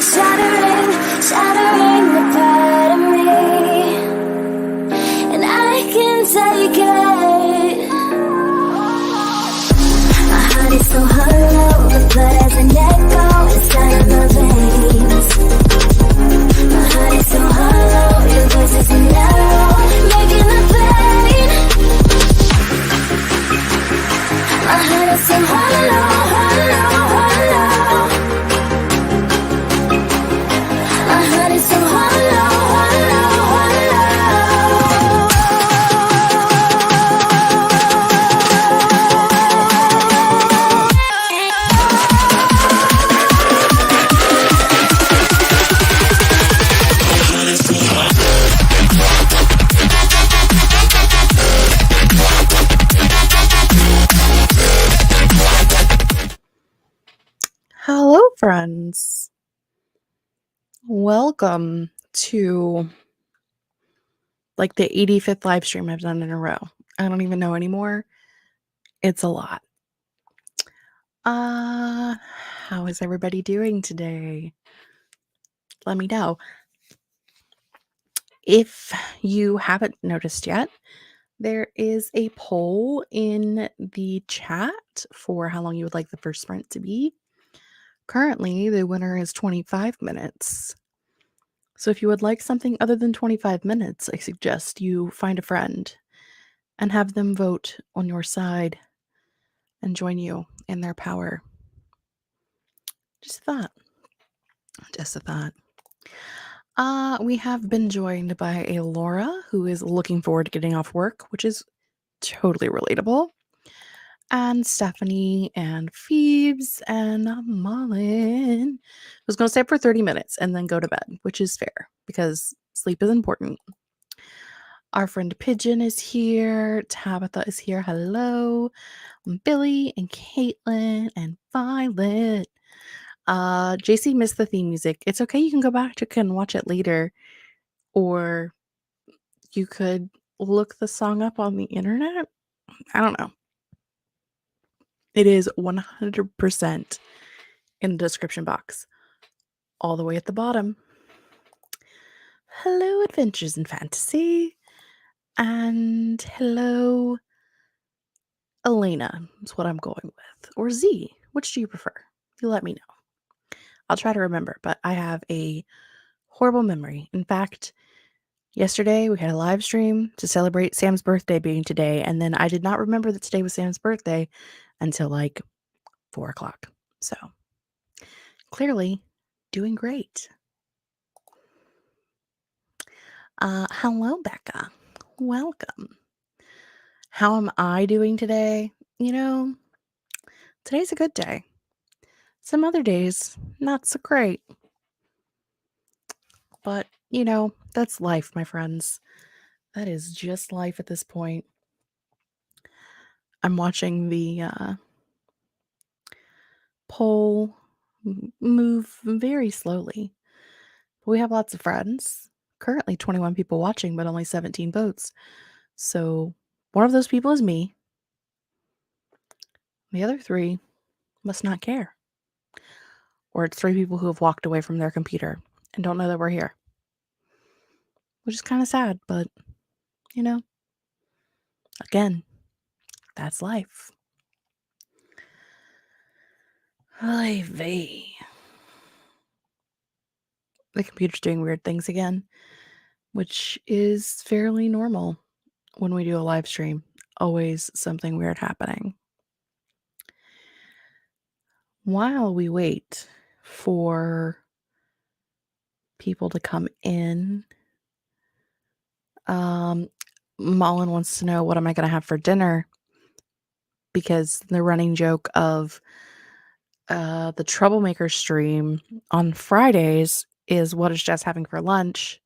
shattering the part of me, and I can take it. My heart is so hollow, the blood has an echo inside of my veins. My heart is so hollow, your voice is narrow, making the pain. My heart is so hollow, hollow, hollow. My heart is so hollow, hollow, hollow. Hello, friends. Welcome to like the 85th live stream I've done in a row. I don't even know anymore. It's a lot. How is everybody doing today? Let me know. If you haven't noticed yet, there is a poll in the chat for how long you would like the first sprint to be. Currently, the winner is 25 minutes. So if you would like something other than 25 minutes, I suggest you find a friend and have them vote on your side and join you in their power. Just a thought. Just a thought. We have been joined by a Laura who is looking forward to getting off work, which is totally relatable. And Stephanie and Phoebes and Malin, who's going to stay up for 30 minutes and then go to bed, which is fair because sleep is important. Our friend Pigeon is here. Tabitha is here. Hello. Billy and Caitlin and Violet. JC missed the theme music. It's okay. You can go back and watch it later. Or you could look the song up on the internet. I don't know. It is 100% in the description box. All the way at the bottom. Hello, Adventures in Fantasy. And hello, Elena is what I'm going with. Or Z. Which do you prefer? You let me know. I'll try to remember, but I have a horrible memory. In fact, yesterday we had a live stream to celebrate Sam's birthday being today, and then I did not remember that today was Sam's birthday until like 4 o'clock. So, clearly doing great. Hello, Becca. Welcome. How am I doing today? You know, today's a good day. Some other days, not so great. But, you know, that's life, my friends. That is just life at this point. I'm watching the poll move very slowly. We have lots of friends. Currently 21 people watching, but only 17 votes. So one of those people is me. The other 3 must not care. Or it's 3 people who have walked away from their computer and don't know that we're here. Which is kind of sad, but, you know, again, that's life. Oy vey. The computer's doing weird things again, which is fairly normal when we do a live stream. Always something weird happening. While we wait for people to come in, Malin wants to know, what am I going to have for dinner? Because the running joke of the Troublemaker stream on Fridays is, what is Jess having for lunch?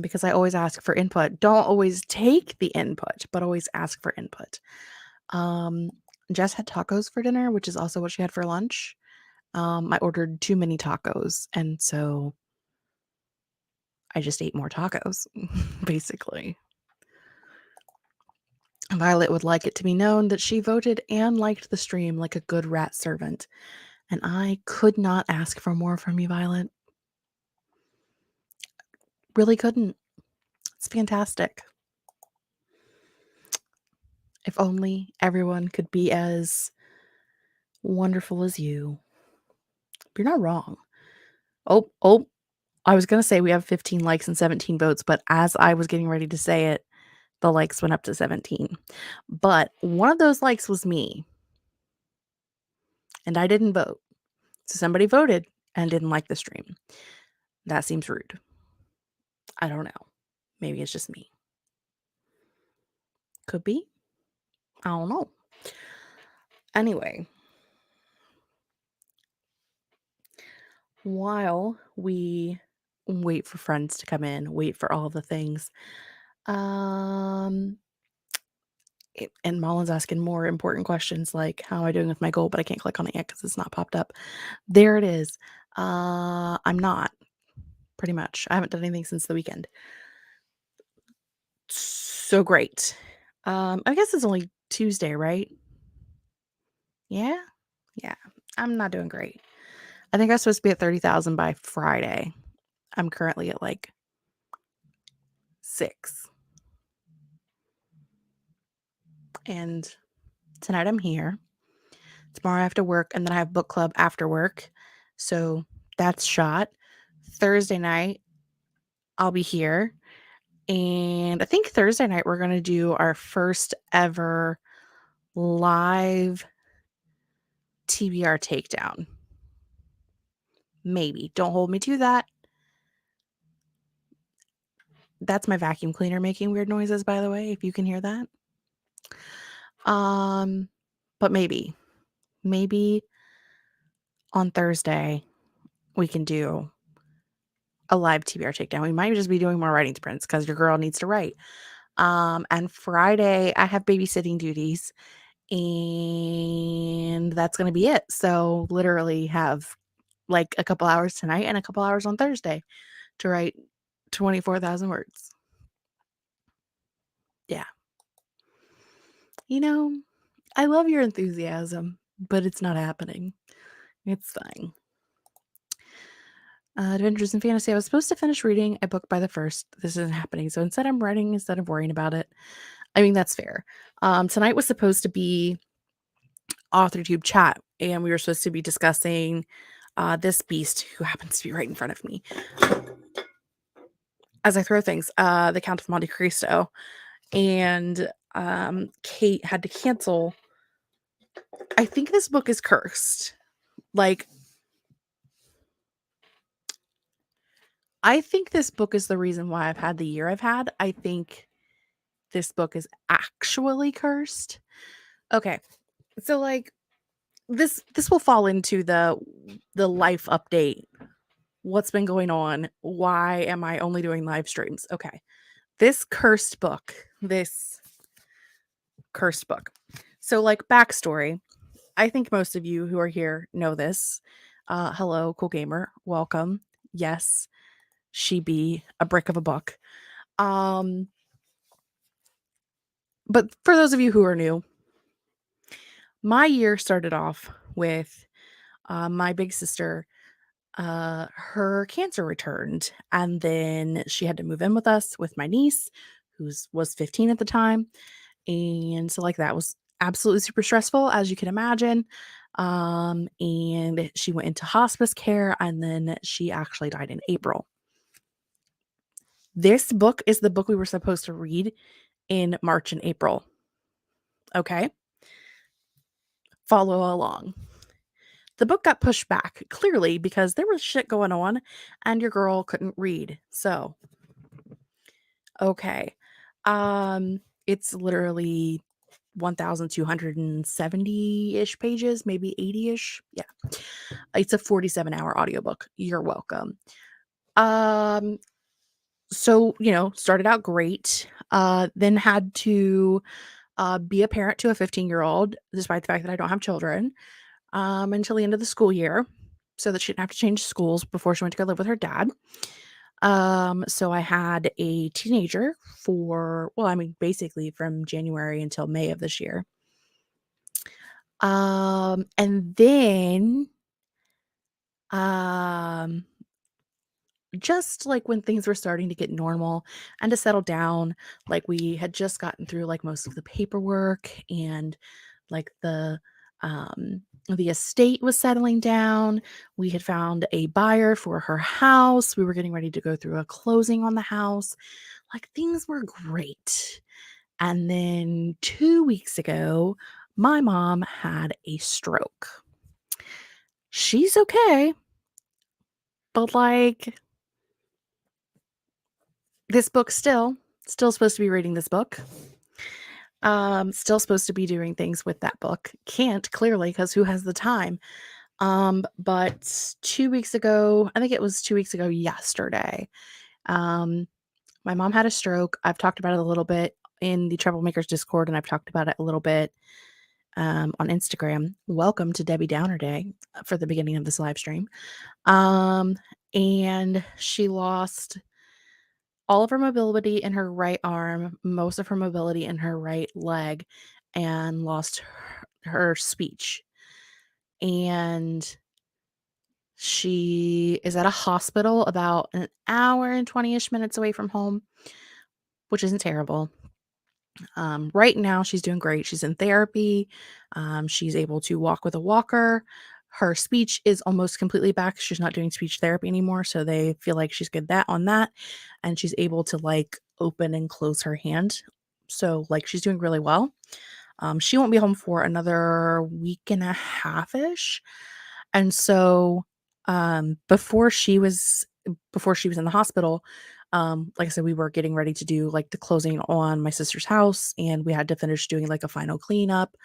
Because I always ask for input. Don't always take the input, but always ask for input. Jess had tacos for dinner, which is also what she had for lunch. I ordered too many tacos, and so I just ate more tacos, basically. Violet would like it to be known that she voted and liked the stream like a good rat servant. And I could not ask for more from you, Violet. Really couldn't. It's fantastic. If only everyone could be as wonderful as you. You're not wrong. Oh, I was going to say we have 15 likes and 17 votes, but as I was getting ready to say it, the likes went up to 17. But one of those likes was me. And I didn't vote. So somebody voted and didn't like the stream. That seems rude. I don't know. Maybe it's just me. Could be. I don't know. Anyway, while we wait for friends to come in, wait for all the things, and Mullen's asking more important questions like, how am I doing with my goal? But I can't click on it yet because it's not popped up. There it is. I'm not, pretty much. I haven't done anything since the weekend. So great. I guess it's only Tuesday, right? Yeah? Yeah. I'm not doing great. I think I was supposed to be at 30,000 by Friday. I'm currently at like 6. And tonight I'm here. Tomorrow I have to work, and then I have book club after work. So that's shot. Thursday night, I'll be here. And I think Thursday night we're going to do our first ever live TBR takedown. Maybe. Don't hold me to that. That's my vacuum cleaner making weird noises, by the way, if you can hear that. But maybe on Thursday we can do a live TBR takedown. We might just be doing more writing sprints because your girl needs to write. And Friday I have babysitting duties, and that's going to be it. So literally have like a couple hours tonight and a couple hours on Thursday to write 24,000 words. Yeah. I love your enthusiasm, but it's not happening. It's fine. Adventures in Fantasy. I was supposed to finish reading a book by the 1st. This isn't happening. So instead I'm writing instead of worrying about it. I mean, that's fair. Tonight was supposed to be Authortube Chat, and we were supposed to be discussing this beast who happens to be right in front of me. As I throw things, the Count of Monte Cristo. And Kate had to cancel. I think this book is cursed. Like, I think this book is the reason why I've had the year I've had. I think this book is actually cursed. Okay. So like this will fall into the life update. What's been going on? Why am I only doing live streams? Okay. This cursed book. So like backstory. I think most of you who are here know this. Hello, cool gamer. Welcome. Yes. She be a brick of a book. But for those of you who are new, my year started off with my big sister. Her cancer returned, and then she had to move in with us with my niece, who was 15 at the time. And so like that was absolutely super stressful, as you can imagine. And she went into hospice care, and then she actually died in April. This book is the book we were supposed to read in March and April. Okay. Follow along. The book got pushed back, clearly because there was shit going on and your girl couldn't read. So, okay. It's literally 1,270-ish pages, maybe 80-ish. Yeah. It's a 47-hour audiobook. You're welcome. So, started out great. Then had to be a parent to a 15-year-old, despite the fact that I don't have children, until the end of the school year, so that she didn't have to change schools before she went to go live with her dad. So I had a teenager basically from January until May of this year. And then Um, just like when things were starting to get normal and to settle down, like we had just gotten through like most of the paperwork and like the estate was settling down. We had found a buyer for her house. We were getting ready to go through a closing on the house. Like things were great. And then 2 weeks ago, my mom had a stroke. She's okay, but like this book still supposed to be reading this book. Still supposed to be doing things with that book. Can't clearly because who has the time? But 2 weeks ago, I think it was 2 weeks ago yesterday, um, my mom had a stroke. I've talked about it a little bit in the Troublemakers Discord, and I've talked about it a little bit on Instagram. Welcome to Debbie Downer Day for the beginning of this live stream. And she lost all of her mobility in her right arm, most of her mobility in her right leg, and lost her speech. And she is at a hospital about an hour and 20-ish minutes away from home, which isn't terrible. Right now, she's doing great. She's in therapy. She's able to walk with a walker. Her speech is almost completely back. She's not doing speech therapy anymore, so they feel like she's good on that, and she's able to like open and close her hand. So like she's doing really well. She won't be home for another week and a half ish, and so before she was in the hospital, like I said, we were getting ready to do like the closing on my sister's house, and we had to finish doing like a final cleanup,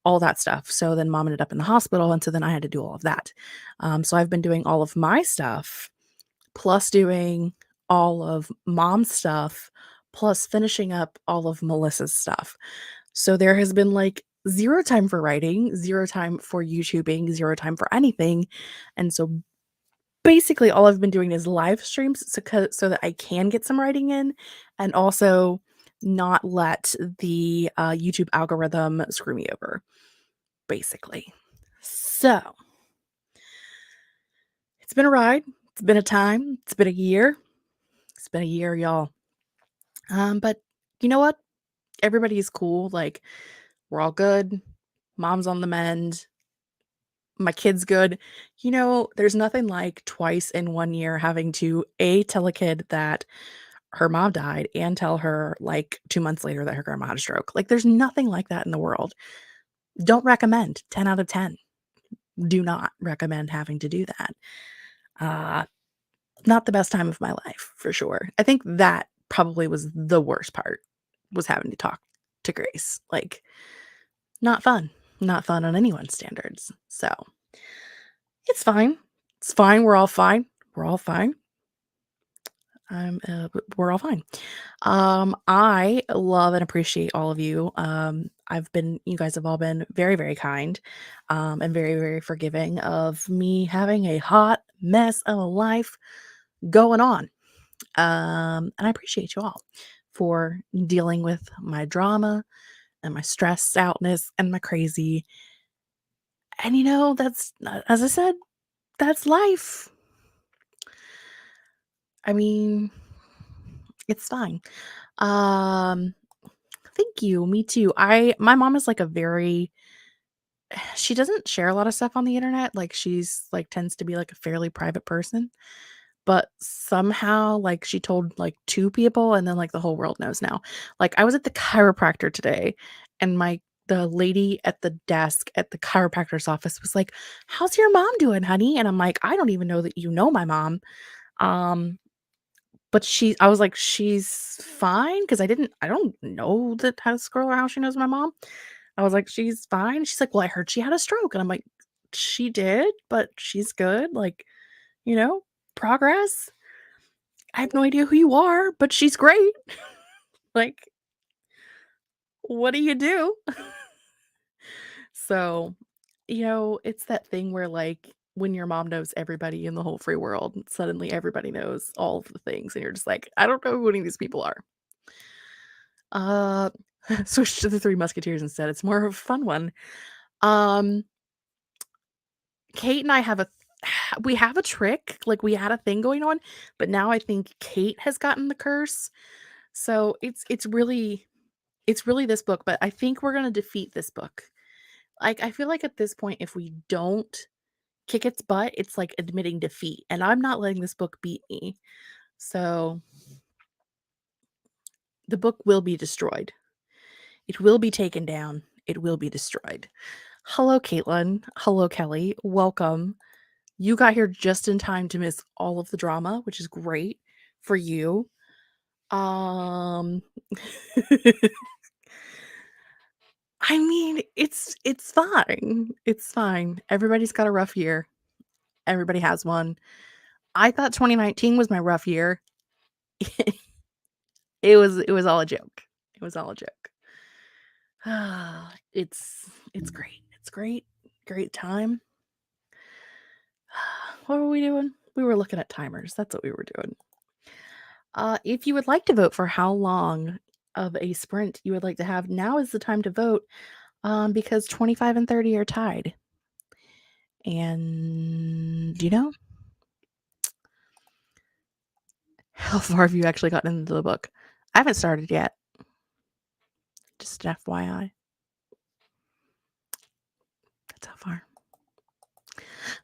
all that stuff. So then mom ended up in the hospital, and so then I had to do all of that. So I've been doing all of my stuff, plus doing all of mom's stuff, plus finishing up all of Melissa's stuff. So there has been like zero time for writing, zero time for YouTubing, zero time for anything. And so basically all I've been doing is live streams so that I can get some writing in and also not let the YouTube algorithm screw me over, basically. So it's been a ride. It's been a time. It's been a year. It's been a year, y'all. But you know what? Everybody is cool. Like, we're all good. Mom's on the mend. My kid's good. You know, there's nothing like twice in 1 year having to tell a kid that her mom died and tell her like 2 months later that her grandma had a stroke. Like, there's nothing like that in the world. Don't recommend. 10 out of 10. Do not recommend having to do that. Uh, not the best time of my life, for sure. I think that probably was the worst part, was having to talk to Grace. Like, not fun. Not fun on anyone's standards. So, it's fine. It's fine. We're all fine. We're all fine. We're all fine. I love and appreciate all of you. You guys have all been very, very kind, and very, very forgiving of me having a hot mess of a life going on. And I appreciate you all for dealing with my drama and my stressed outness and my crazy. And you know, that's, as I said, that's life. I mean, it's fine. Um, Thank you. Me too. My mom is like a very she doesn't share a lot of stuff on the internet. Like she's like tends to be like a fairly private person, but somehow like she told like 2 people and then like the whole world knows now. Like I was at the chiropractor today and the lady at the desk at the chiropractor's office was like, "How's your mom doing, honey?" And I'm like, "I don't even know that you know my mom." Um But I was like, "She's fine," 'cause I don't know that this girl or how she knows my mom. I was like, "She's fine." She's like, "Well, I heard she had a stroke." And I'm like, "She did, but she's good." Like, you know, progress. I have no idea who you are, but she's great. Like, what do you do? So, you know, it's that thing where like when your mom knows everybody in the whole free world, suddenly everybody knows all of the things, and you're just like, "I don't know who any of these people are." Uh, Switch to the Three Musketeers instead. It's more of a fun one. Um, Kate and I have a we have a trick, like, we had a thing going on, but now I think Kate has gotten the curse. So it's really this book, but I think we're gonna defeat this book. Like, I feel like at this point, if we don't kick its butt, it's like admitting defeat, and I'm not letting this book beat me. So the book will be destroyed. It will be taken down. It will be destroyed. Hello, Caitlin. Hello, Kelly. Welcome. You got here just in time to miss all of the drama, which is great for you. Um I mean, it's fine. It's fine. Everybody's got a rough year. Everybody has one. I thought 2019 was my rough year. It was all a joke. It was all a joke. It's great. It's great. Great time. What were we doing? We were looking at timers. That's what we were doing. If you would like to vote for how long of a sprint you would like to have, now is the time to vote. Because 25 and 30 are tied. And how far have you actually gotten into the book? I haven't started yet. Just an FYI. That's how far.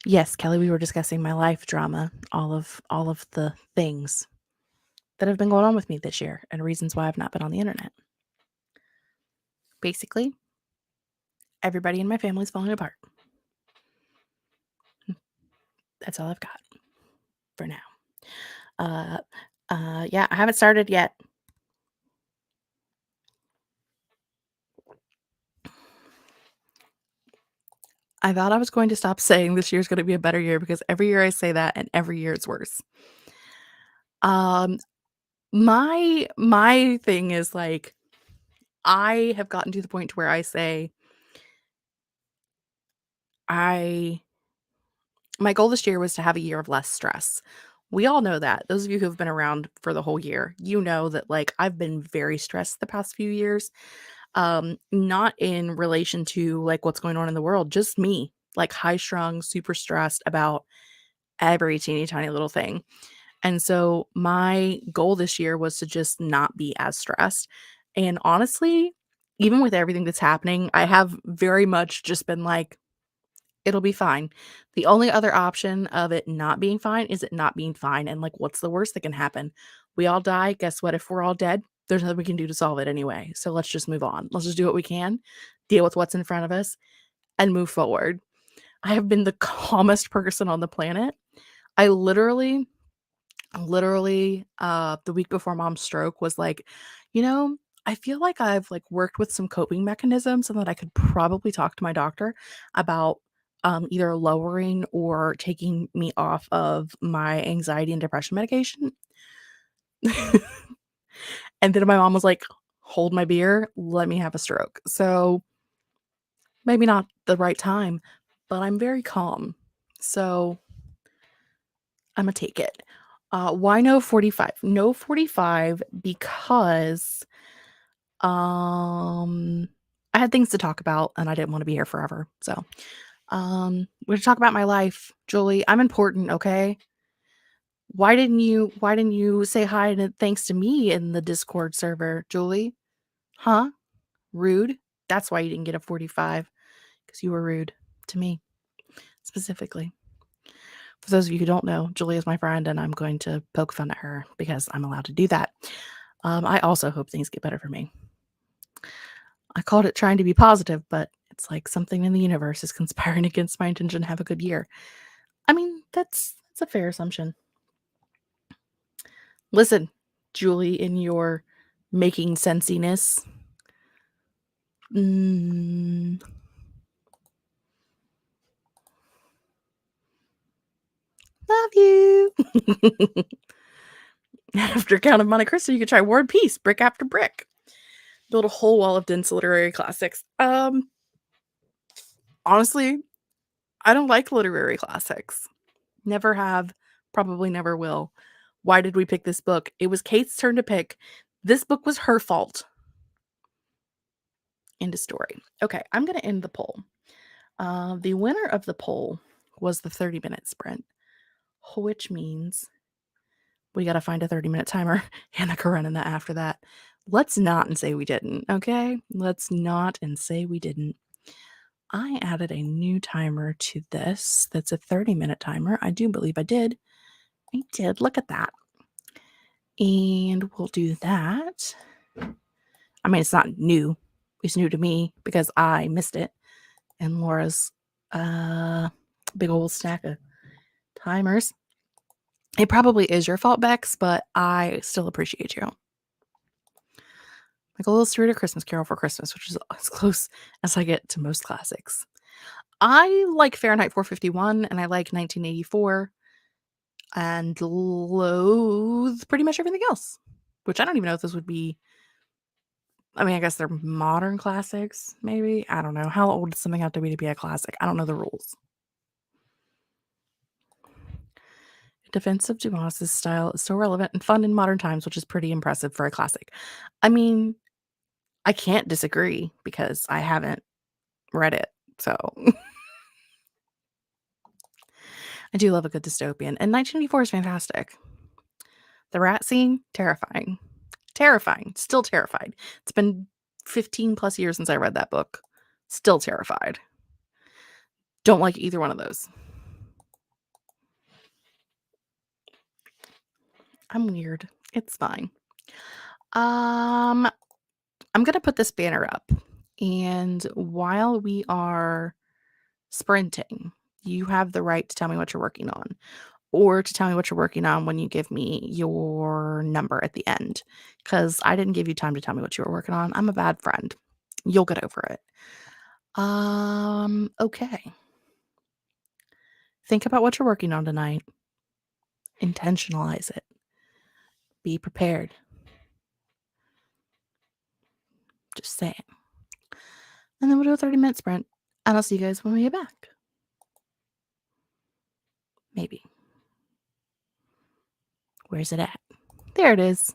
Yes, Kelly, we were discussing my life drama, all of the things that have been going on with me this year and reasons why I've not been on the internet. Basically, everybody in my family's falling apart. That's all I've got for now. Yeah, I haven't started yet. I thought I was going to stop saying this year's going to be a better year because every year I say that and every year it's worse. My thing is like I have gotten to the point where I say my goal this year was to have a year of less stress. We all know that. Those of you who have been around for the whole year, you know that like I've been very stressed the past few years. Not in relation to like what's going on in the world, just me, like high strung, super stressed about every teeny tiny little thing. And so my goal this year was to just not be as stressed. And honestly, even with everything that's happening, I have very much just been like, it'll be fine. The only other option of it not being fine is it not being fine. And like, what's the worst that can happen? We all die. Guess what? If we're all dead, there's nothing we can do to solve it anyway. So let's just move on. Let's just do what we can, deal with what's in front of us, and move forward. I have been the calmest person on the planet. I literally, the week before mom's stroke was like, I feel like I've like worked with some coping mechanisms and that I could probably talk to my doctor about either lowering or taking me off of my anxiety and depression medication. And then my mom was like, hold my beer, let me have a stroke. So maybe not the right time, but I'm very calm. So I'm gonna take it. Why no 45? No 45 because I had things to talk about and I didn't want to be here forever. So we're gonna talk about my life, Julie. I'm important, okay? Why didn't you say hi and thanks to me in the Discord server, Julie? Huh? Rude? That's why you didn't get a 45, because you were rude to me specifically. For those of you who don't know, Julie is my friend, and I'm going to poke fun at her because I'm allowed to do that. I also hope things get better for me. I called it trying to be positive, but it's like something in the universe is conspiring against my intention to have a good year. I mean, that's a fair assumption. Listen, Julie, in your making sensiness. Love you. After Count of Monte Cristo, you could try War and Peace, brick after brick. Build a whole wall of dense literary classics. Honestly, I don't like literary classics. Never have, probably never will. Why did we pick this book? It was Kate's turn to pick. This book was her fault. End of story. Okay, I'm going to end the poll. The winner of the poll was the 30-minute sprint, which means we got to find a 30-minute timer and a Karenina after that. Let's not and say we didn't, okay? Let's not and say we didn't. I added a new timer to this that's a 30-minute timer. I do believe I did. I did. Look at that. And we'll do that. I mean, it's not new. It's new to me because I missed it. And Laura's big old stack of timers. It probably is your fault, Bex, but I still appreciate you. My goal is to read A Christmas Carol for Christmas, which is as close as I get to most classics. I like Fahrenheit 451 and I like 1984 and loathe pretty much everything else, which I don't even know if this would be. I mean, I guess they're modern classics, maybe. I don't know. How old does something have to be a classic? I don't know the rules. Defense of Dumas's style is so relevant and fun in modern times, which is pretty impressive for a classic. I mean, I can't disagree because I haven't read it, so I do love a good dystopian, and 1984 is fantastic. The rat scene, terrifying. Terrifying. Still terrified. It's been 15 plus years since I read that book. Still terrified. Don't like either one of those. I'm weird. It's fine. I'm gonna put this banner up, and while we are sprinting, you have the right to tell me what you're working on, or to tell me what you're working on when you give me your number at the end, because I didn't give you time to tell me what you were working on. I'm a bad friend. You'll get over it. Okay. Think about what you're working on tonight. Intentionalize it. Be prepared. Just say it. And then we'll do a 30-minute sprint. And I'll see you guys when we get back. Maybe. Where's it at? There it is.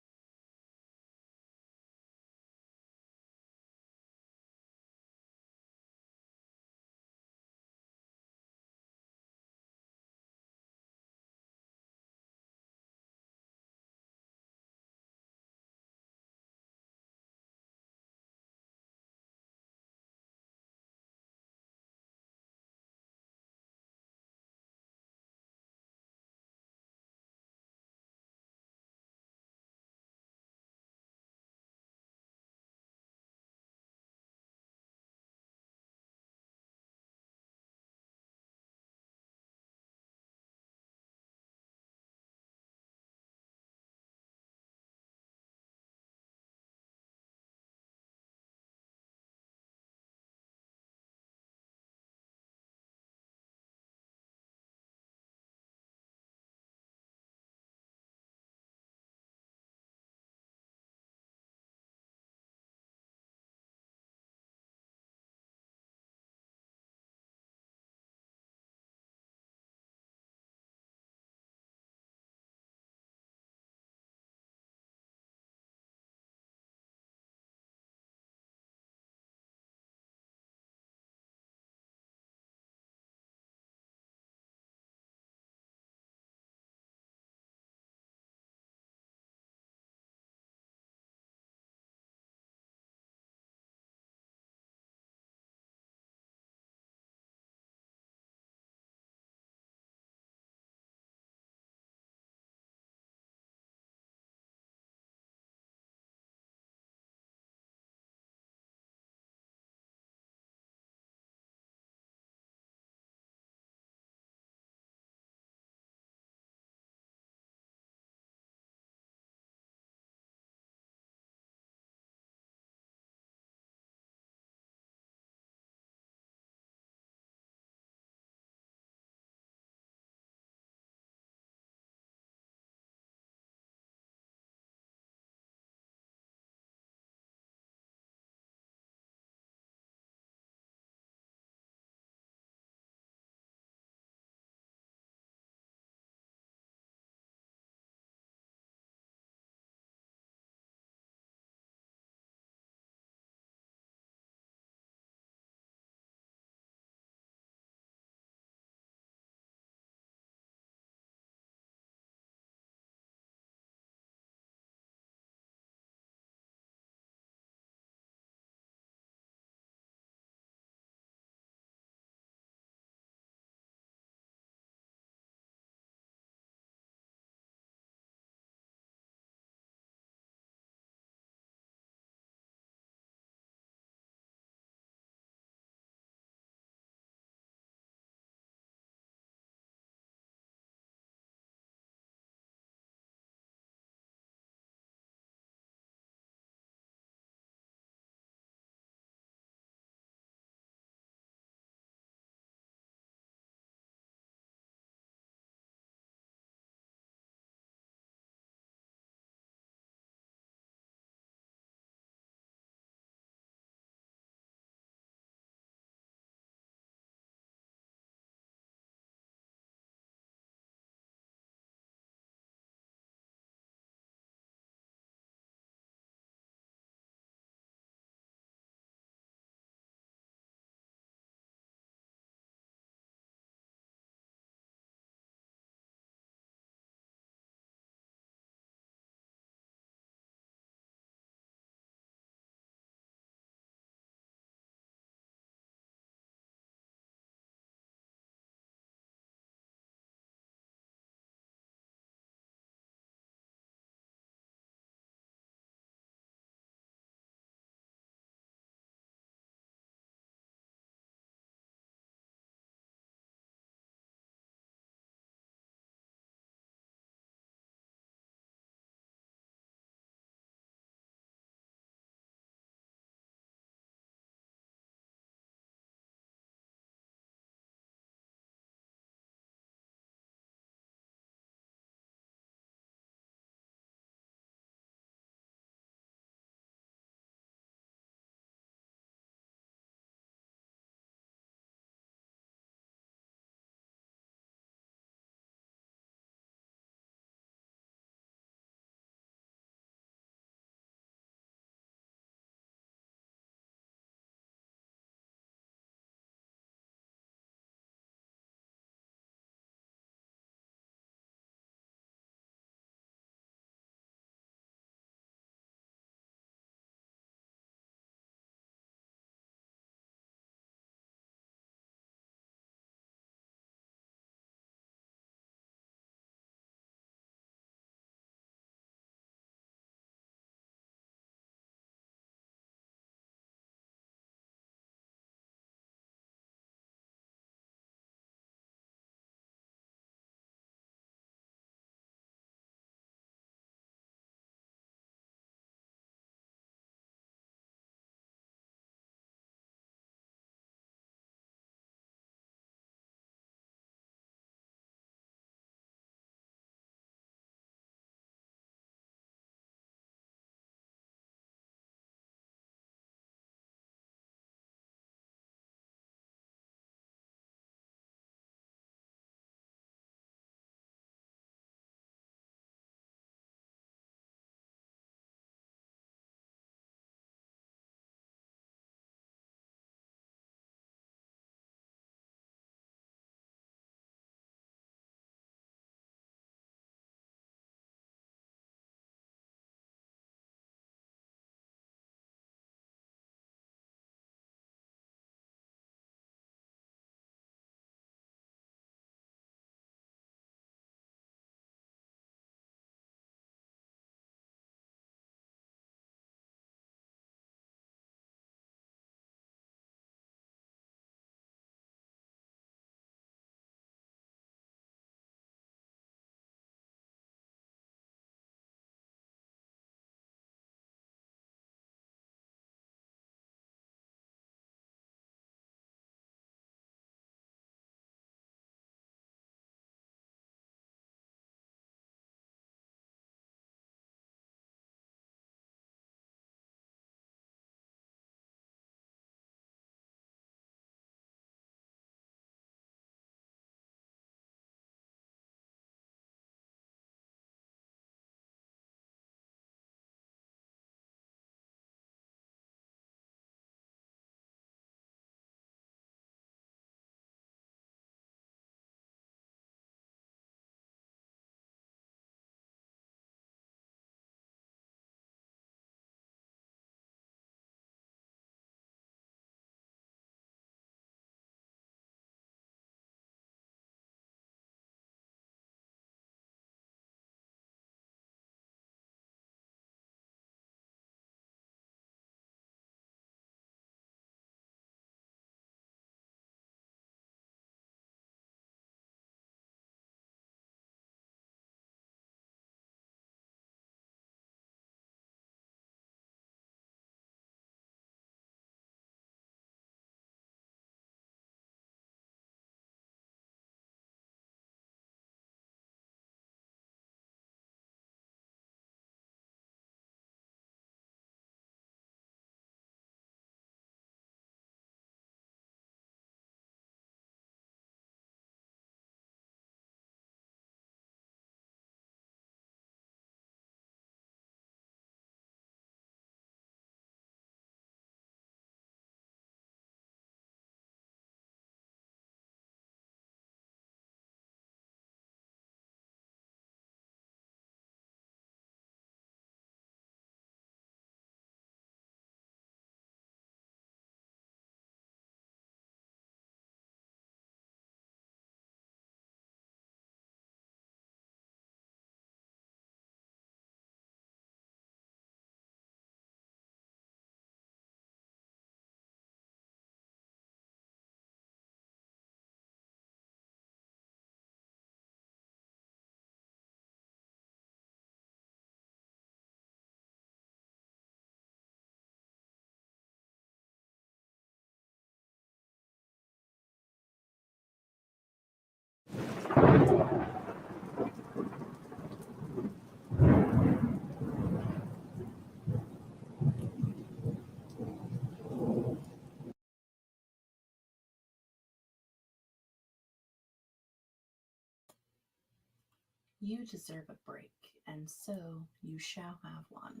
You deserve a break, and so you shall have one.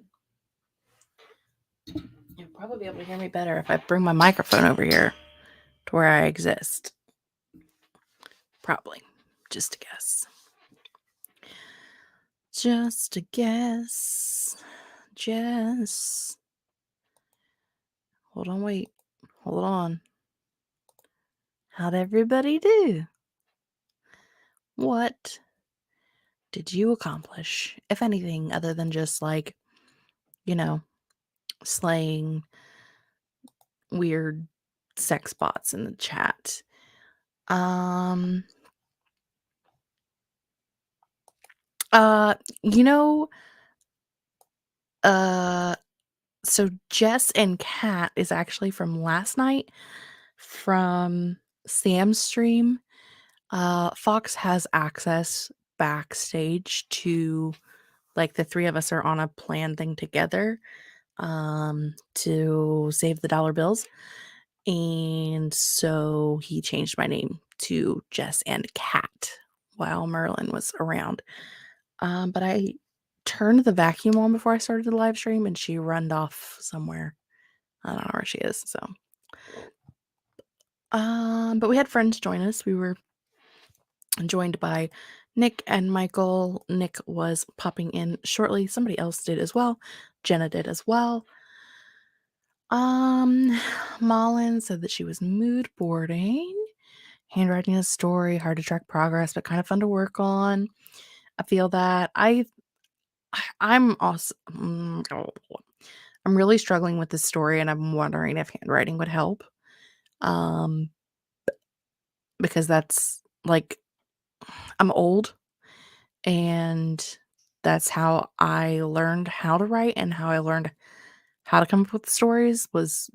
You'll probably be able to hear me better if I bring my microphone over here to where I exist. Probably. Just a guess. Just a guess. Just. Hold on, wait. Hold on. How'd everybody do? What did you accomplish, if anything, other than just like, slaying weird sex bots in the chat? You know, so Jess and Kat is actually from last night from Sam's stream. Fox has access backstage to, like, the three of us are on a plan thing together to save the dollar bills. And so he changed my name to Jess and Kat while Merlin was around. But I turned the vacuum on before I started the live stream and she runned off somewhere. I don't know where she is, so. But we had friends join us. We were joined by Nick and Michael. Nick was popping in shortly. Somebody else did as well. Jenna did as well. Malin said that she was mood boarding, handwriting a story, hard to track progress, but kind of fun to work on. I feel that. I'm also I'm really struggling with this story, and I'm wondering if handwriting would help. Because that's like, I'm old, and that's how I learned how to write and how I learned how to come up with stories was,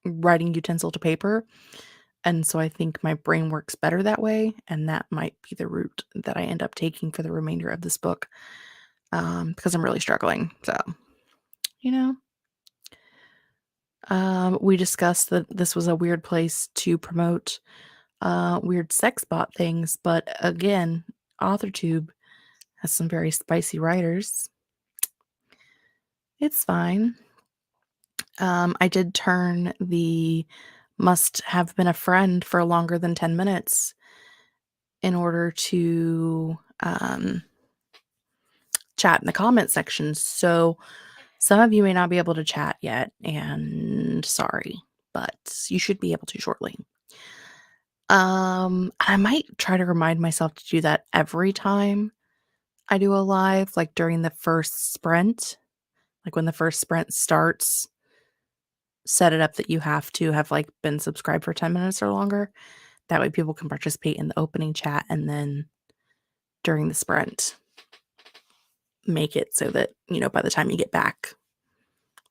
writing utensil to paper. And so I think my brain works better that way, and that might be the route that I end up taking for the remainder of this book, because I'm really struggling. So, we discussed that this was a weird place to promote weird sex bot things, but again, Authortube has some very spicy writers. It's fine. I did turn the must have been a friend for longer than 10 minutes in order to chat in the comment section. So some of you may not be able to chat yet, and sorry, but you should be able to shortly. I might try to remind myself to do that every time I do a live, like during the first sprint. Like when the first sprint starts, set it up that you have to have like been subscribed for 10 minutes or longer. That way people can participate in the opening chat, and then during the sprint, make it so that, by the time you get back,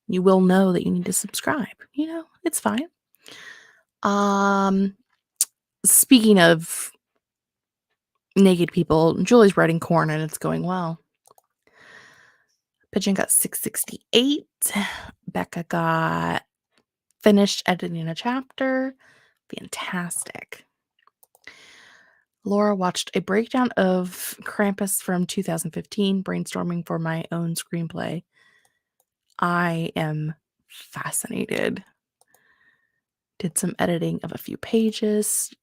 you will know that you need to subscribe. It's fine. Speaking of naked people, Julie's writing corn and it's going well. Pigeon got 668. Becca got finished editing a chapter. Fantastic. Laura watched a breakdown of Krampus from 2015, brainstorming for my own screenplay. I am fascinated. Did some editing of a few pages.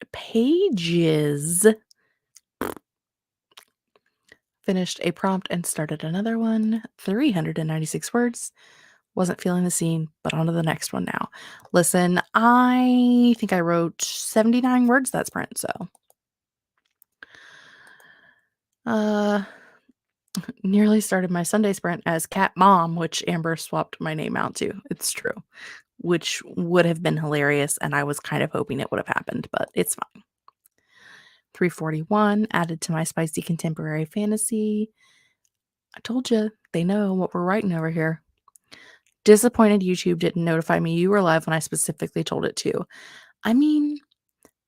Finished a prompt and started another one. 396 words. Wasn't feeling the scene, but on to the next one now. Listen, I think I wrote 79 words that sprint, so. Nearly started my Sunday sprint as Cat Mom, which Amber swapped my name out to. It's true. Which would have been hilarious, and I was kind of hoping it would have happened, but it's fine. 341 added to my spicy contemporary fantasy. I told you, they know what we're writing over here. Disappointed YouTube didn't notify me you were live when I specifically told it to. I mean,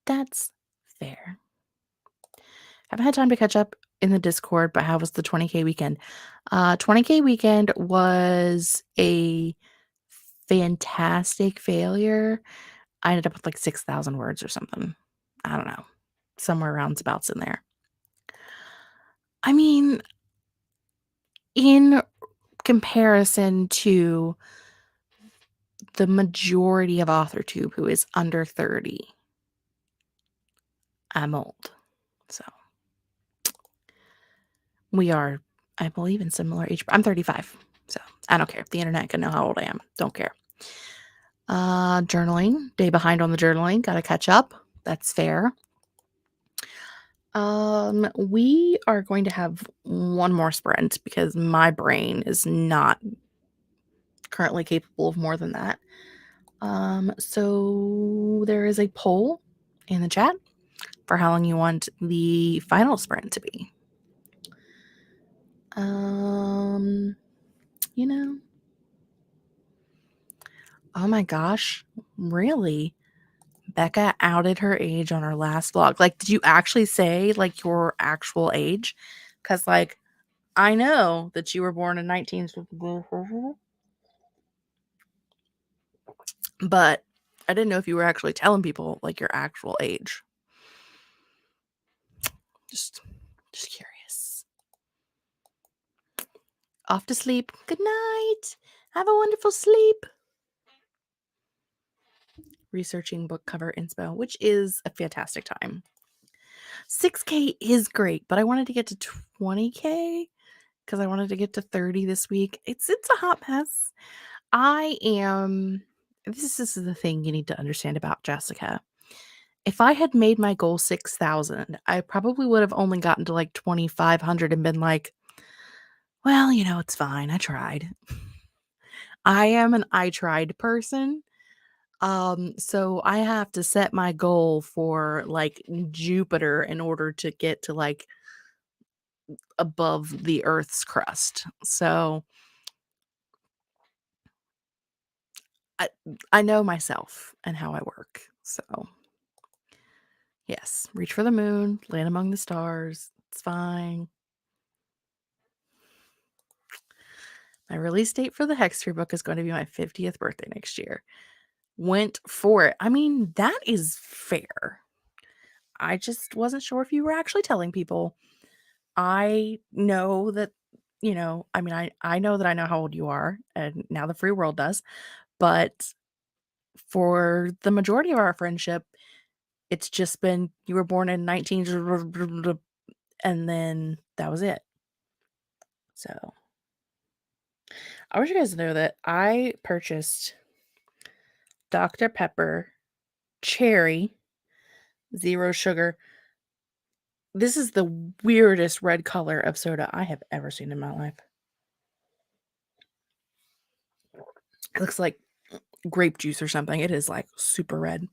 that's fair. Haven't had time to catch up in the Discord, but how was the 20K weekend? 20K weekend was a fantastic failure. I ended up with like 6,000 words or something. I don't know. Somewhere roundabouts in there. I mean, in comparison to the majority of Authortube who is under 30, I'm old. So we are, I believe, in similar age. I'm 35. So I don't care. The internet can know how old I am. Don't care. Journaling. Day behind on the journaling. Gotta catch up. That's fair. We are going to have one more sprint because my brain is not currently capable of more than that. So there is a poll in the chat for how long you want the final sprint to be. You know, oh my gosh, really? Becca outed her age on her last vlog. Like, did you actually say like your actual age? Because like, I know that you were born in 19, but I didn't know if you were actually telling people like your actual age. Just curious. Off to sleep. Good night. Have a wonderful sleep. Researching book cover inspo, which is a fantastic time. 6K is great, but I wanted to get to 20K because I wanted to get to 30 this week. It's a hot mess. This is the thing you need to understand about Jessica. If I had made my goal 6,000, I probably would have only gotten to like 2,500 and been like, well, it's fine. I tried. I am an I tried person. So I have to set my goal for like Jupiter in order to get to like above the Earth's crust. So I know myself and how I work. So yes, reach for the moon, land among the stars. It's fine. My release date for the Hextree book is going to be my 50th birthday next year. Went for it. I mean, that is fair. I just wasn't sure if you were actually telling people. I know that, I know that I know how old you are, and now the free world does. But for the majority of our friendship, it's just been you were born in 19 and then that was it. So I want you guys to know that I purchased Dr. Pepper Cherry Zero Sugar. This is the weirdest red color of soda I have ever seen in my life. It looks like grape juice or something. It is like super red.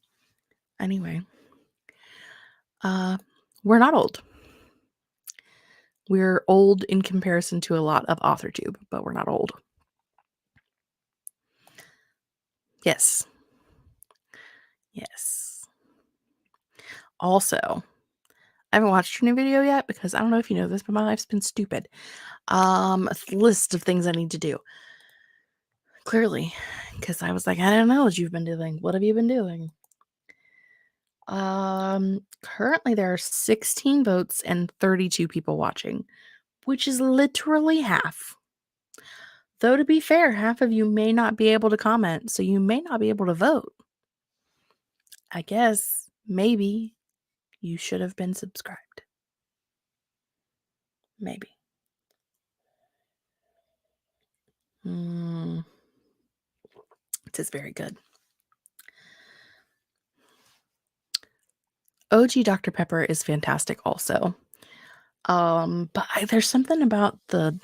Anyway, we're not old. We're old in comparison to a lot of Authortube, but we're not old. Yes. Yes. Also, I haven't watched your new video yet because I don't know if you know this, but my life's been stupid. A list of things I need to do. Clearly, because I was like, I don't know what you've been doing. What have you been doing? Currently there are 16 votes and 32 people watching, which is literally half. Though to be fair, half of you may not be able to comment, so you may not be able to vote. I guess maybe you should have been subscribed. Maybe. It is very good. OG Dr. Pepper is fantastic also. But there's something about the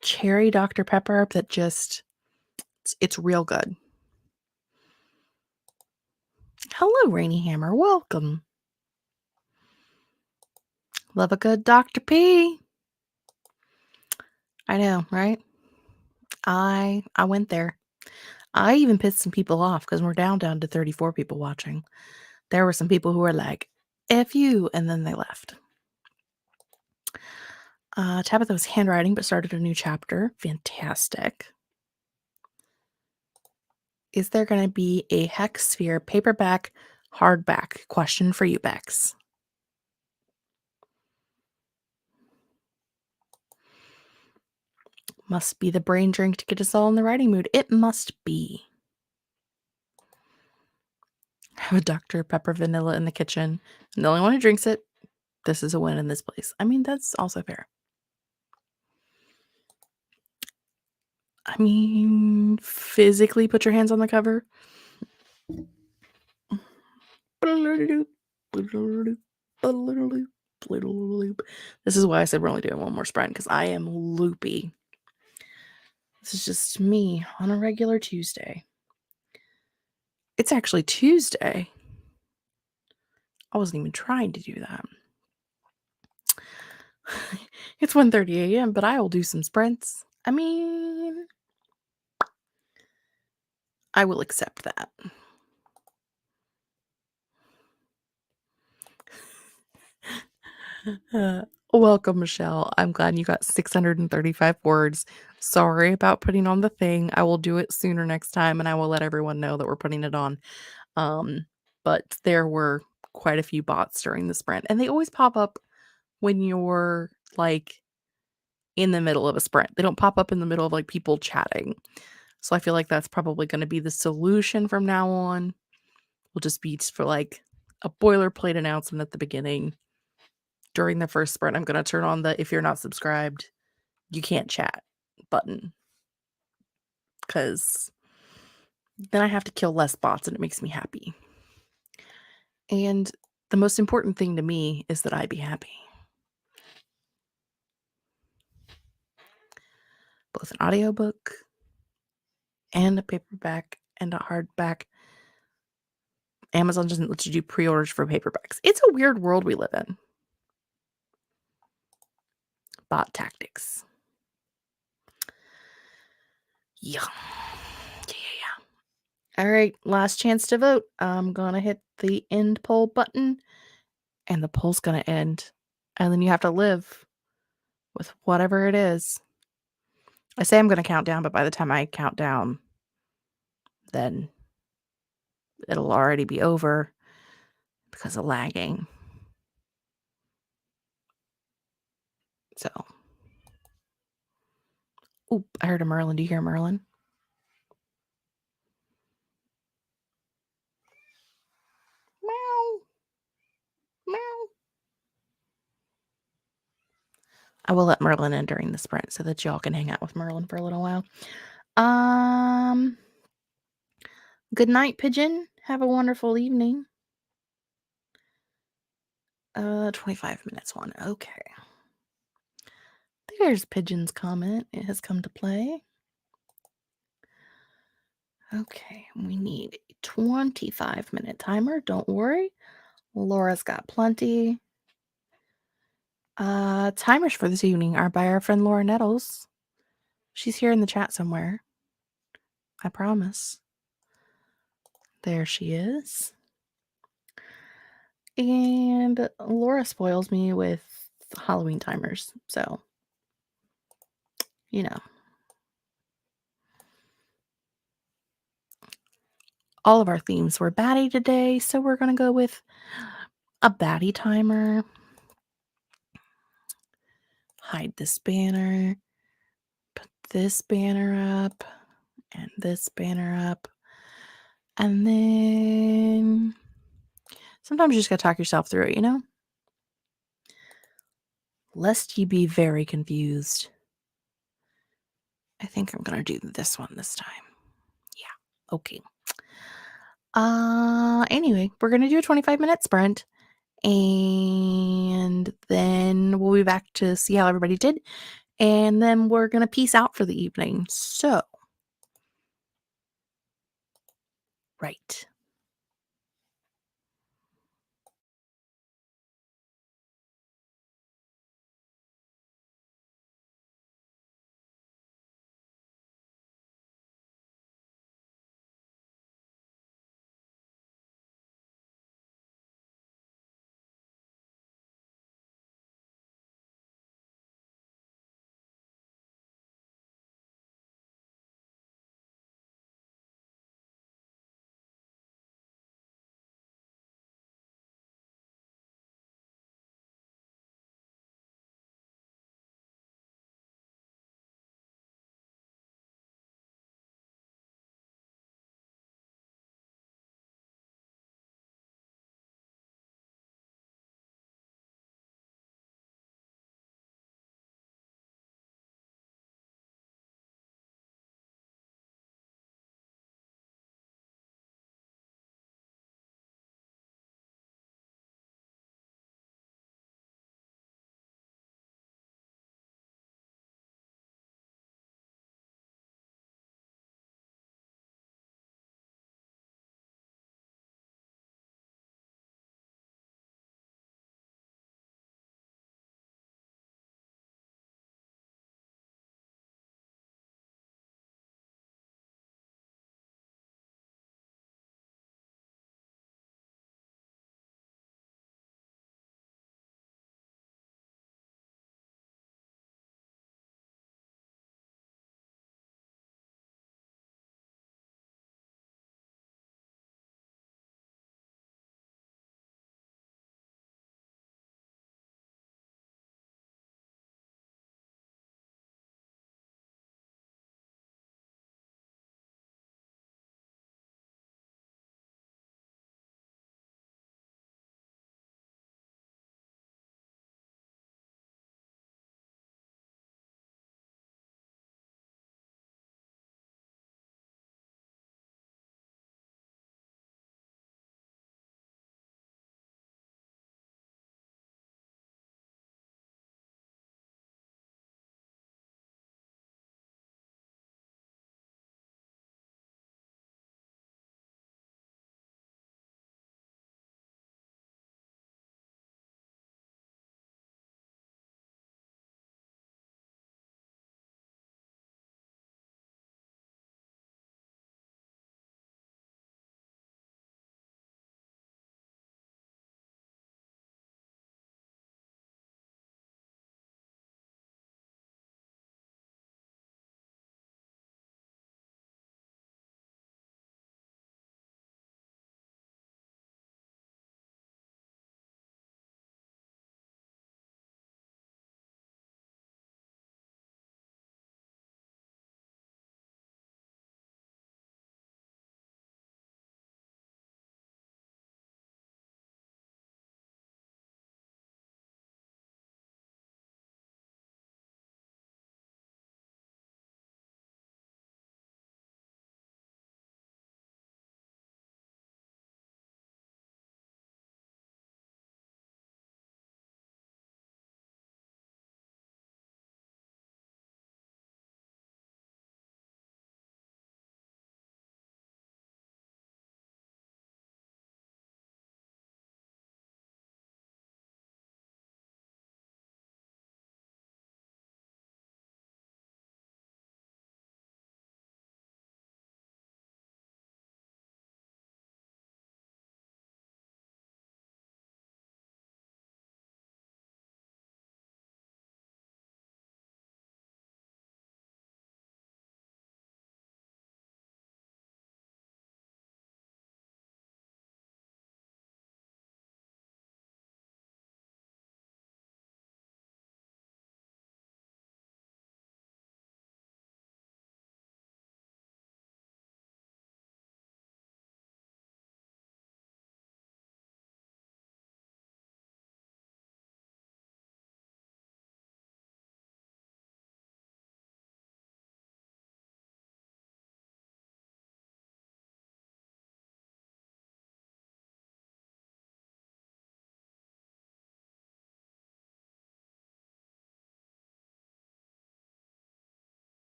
cherry Dr. Pepper that just, it's real good. Hello, Rainy Hammer. Welcome. Love a good Dr. P. I know, right? I went there. I even pissed some people off because we're down to 34 people watching. There were some people who were like, F you, and then they left. Tabitha was handwriting but started a new chapter. Fantastic. Is there going to be a Hex Sphere paperback, hardback? Question for you, Bex. Must be the brain drink to get us all in the writing mood. It must be. I have a Dr. Pepper vanilla in the kitchen. I'm the only one who drinks it. This is a win in this place. I mean, that's also fair. I mean, physically put your hands on the cover. This is why I said we're only doing one more sprint, because I am loopy. This is just me on a regular Tuesday. It's actually Tuesday. I wasn't even trying to do that. It's 1:30 a.m., but I will do some sprints. I mean, I will accept that. Welcome, Michelle. I'm glad you got 635 words. Sorry about putting on the thing. I will do it sooner next time, and I will let everyone know that we're putting it on. But there were quite a few bots during the sprint, and they always pop up when you're like in the middle of a sprint. They don't pop up in the middle of like people chatting. So I feel like that's probably going to be the solution from now on. Will just be for like a boilerplate announcement at the beginning. During the first sprint, I'm going to turn on the "if you're not subscribed, you can't chat" button, because then I have to kill less bots and it makes me happy. And the most important thing to me is that I be happy. Both an audiobook and a paperback and a hardback. Amazon doesn't let you do pre-orders for paperbacks. It's a weird world we live in. Bot tactics. Yeah. All right, last chance to vote. I'm going to hit the end poll button, and the poll's going to end. And then you have to live with whatever it is. I say I'm going to count down, but by the time I count down, then it'll already be over because of lagging. So. Oop, I heard a Merlin. Do you hear Merlin? Meow. Meow. I will let Merlin in during the sprint so that y'all can hang out with Merlin for a little while. Good night, Pigeon. Have a wonderful evening. 25 minutes one. Okay. There's Pigeon's comment. It has come to play. Okay, we need a 25-minute timer. Don't worry. Laura's got plenty. Timers for this evening are by our friend Laura Nettles. She's here in the chat somewhere. I promise. There she is. And Laura spoils me with Halloween timers. So, you know. All of our themes were baddie today, so we're going to go with a baddie timer. Hide this banner. Put this banner up. And this banner up. And then sometimes you just got to talk yourself through it, you know? Lest you be very confused. I think I'm going to do this one this time. Yeah. Okay. Anyway, we're going to do a 25-minute sprint. And then we'll be back to see how everybody did. And then we're going to peace out for the evening. So, right.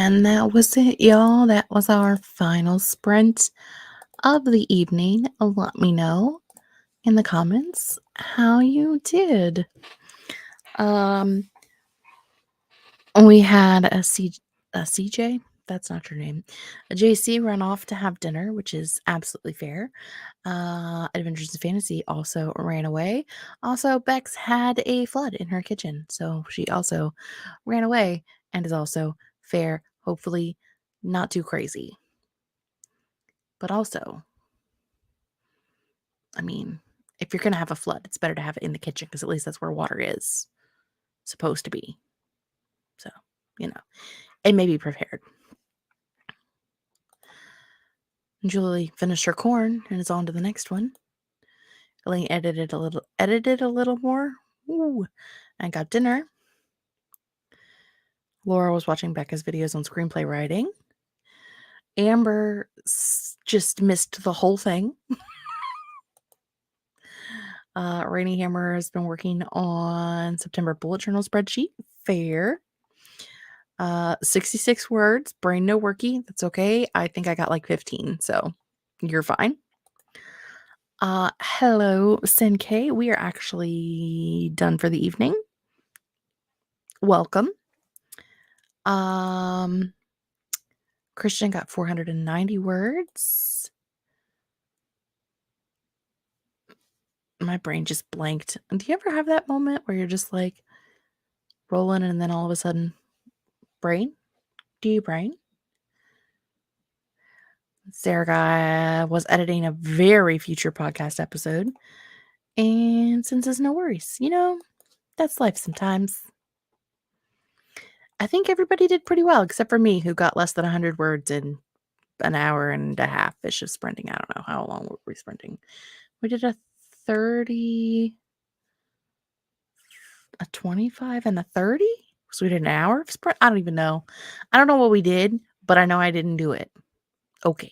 And that was it, y'all. That was our final sprint of the evening. Let me know in the comments how you did. We had a CJ, that's not your name. A JC run off to have dinner, which is absolutely fair. Adventures in Fantasy also ran away. Also, Bex had a flood in her kitchen, so she also ran away and is also fair. Hopefully, not too crazy. But also, I mean, if you're going to have a flood, it's better to have it in the kitchen because at least that's where water is supposed to be. So, and maybe prepared. Julie finished her corn and is on to the next one. Elaine edited a little more. Ooh, and got dinner. Laura was watching Becca's videos on screenplay writing. Amber just missed the whole thing. Rainy Hammer has been working on September bullet journal spreadsheet. Fair. 66 words. Brain no worky. That's okay. I think I got like 15, so you're fine. Hello, Senke. We are actually done for the evening. Welcome. Christian got 490 words. My brain just blanked. Do you ever have that moment where you're just like rolling and then all of a sudden, brain? Do you brain? Sarah was editing a very future podcast episode. And says no worries. That's life sometimes. I think everybody did pretty well, except for me, who got less than 100 words in an hour and a half-ish of sprinting. I don't know. How long were we sprinting? We did a 30, a 25, and a 30? So we did an hour of sprint? I don't even know. I don't know what we did, but I know I didn't do it. Okay.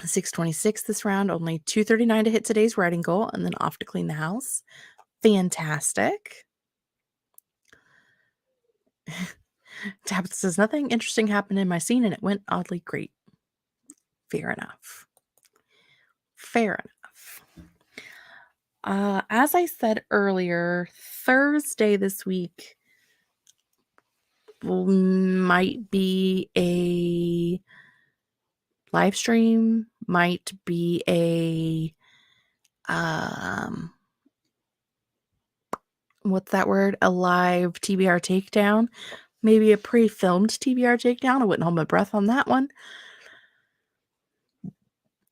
626 this round, only 239 to hit today's writing goal, and then off to clean the house. Fantastic. Tabitha says, nothing interesting happened in my scene, and it went oddly great. Fair enough. Fair enough. As I said earlier, Thursday this week might be a live stream, might be a what's that word? A live TBR takedown, maybe a pre-filmed TBR takedown. I wouldn't hold my breath on that one.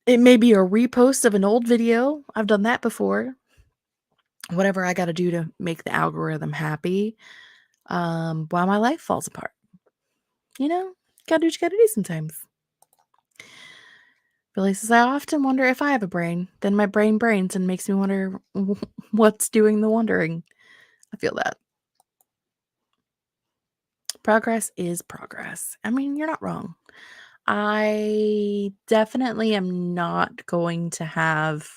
It may be a repost of an old video. I've done that before. Whatever I got to do to make the algorithm happy while my life falls apart. Gotta do what you gotta do sometimes. Billy says, I often wonder if I have a brain. Then my brain brains and makes me wonder what's doing the wondering. I feel that. Progress is progress. I mean, you're not wrong. I definitely am not going to have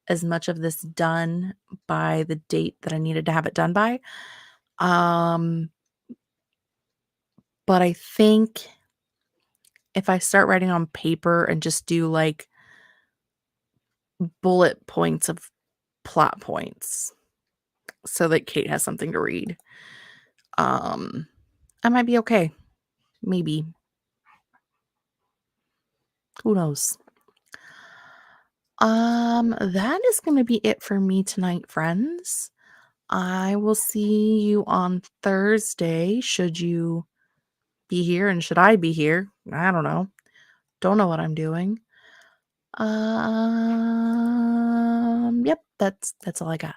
as much of this done by the date that I needed to have it done by. But I think if I start writing on paper and just do like bullet points of plot points so that Kate has something to read, I might be okay. Maybe. Who knows? That is going to be it for me tonight, friends. I will see you on Thursday. Should you be here and should I be here? I don't know. Don't know what I'm doing. Yep, that's all I got.